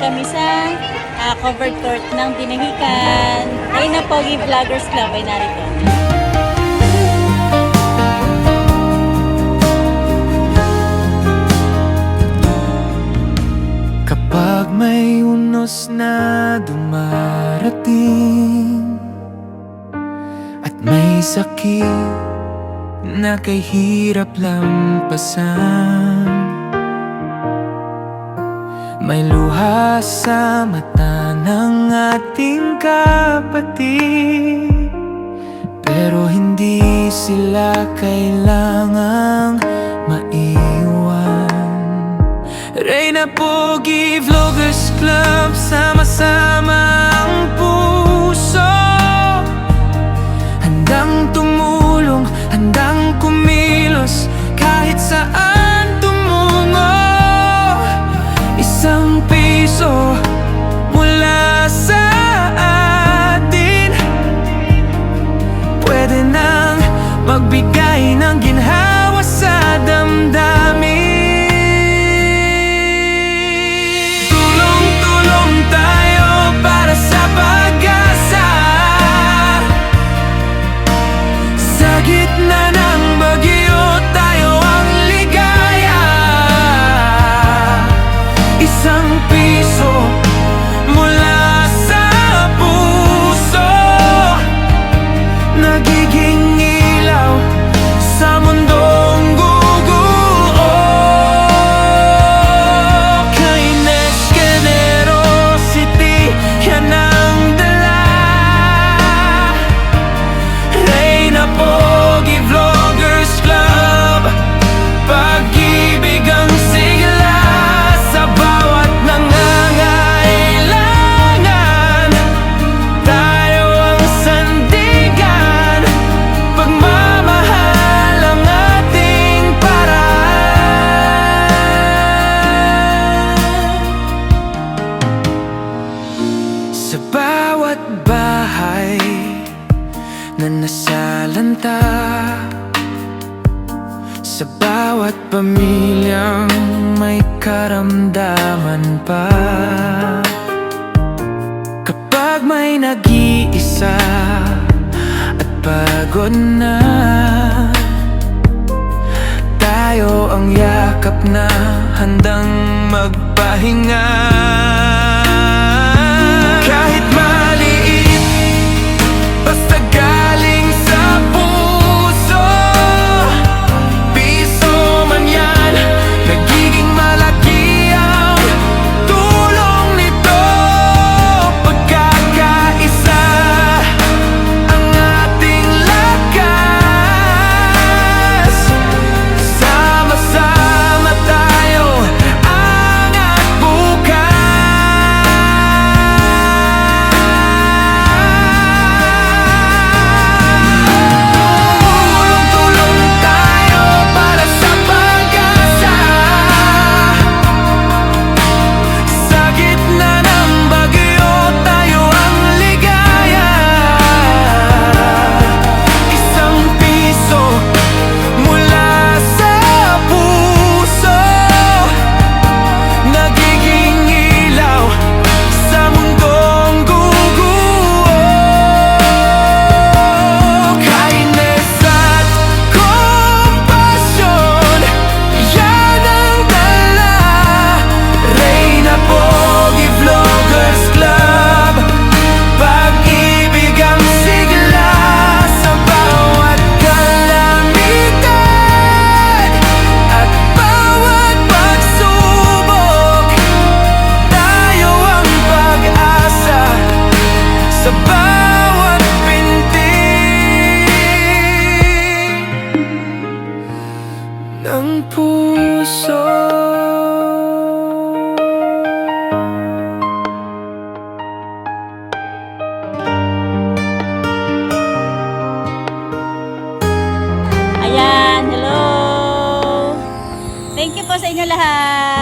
kami sa covered court ng Dinahican. Ayun na, Pogi Vloggers Club ay narito. Kapag may unos na dumarating at may sakit na kay hirap lampasan, may luha sa mata ng ating kapatid, pero hindi sila kailangang maiwan. Reyna Pogi Vloggers Club, sama-sama ang puso, handang tumulong, handang kumilos, kahit saan tumungo. Isang piso mula sa atin, pwede nang magbigay ng ginhawa sa damdamin. Tulong-tulong tayo para sa pag-asa, sa gitna ng bagyo tayo ang ligaya. Isang piso mula sa puso, nagiging ilaw sa mundong guguo. Kindness, generosity, yan ang dala. Reyna Pogi Vloggers Club, pag-ibig ang sigla sa bawat nangangailangan. Tayo ang sandigan, pagmamahal ang ating paraan. Sa bawat bahay na nasalanta, sa bawat pamilyang may karamdaman pa, kapag may nag-iisa at pagod na, tayo ang yakap na handang magpahinga. Kahit maliit, basta galing sa puso, piso man yan, nagiging malaki ang tulong nito. Pagkakaisa ang ating lakas, sama-sama tayo angat bukas. Tulong-tulong tayo para sa pag-asa, sa gitna ng bagyo tayo ang ligaya. Isang piso mula sa puso, nagiging ilaw sa mundong guguo. Kindness at compassion, yan ang dala. Reyna Pogi Vloggers Club, pag-ibig ang sigla sa bawat kalamitan at bawat pagsubok. Tayo ang pag-asa sa bawat pintig ng puso. Ayan, hello! Thank you po sa inyo lahat.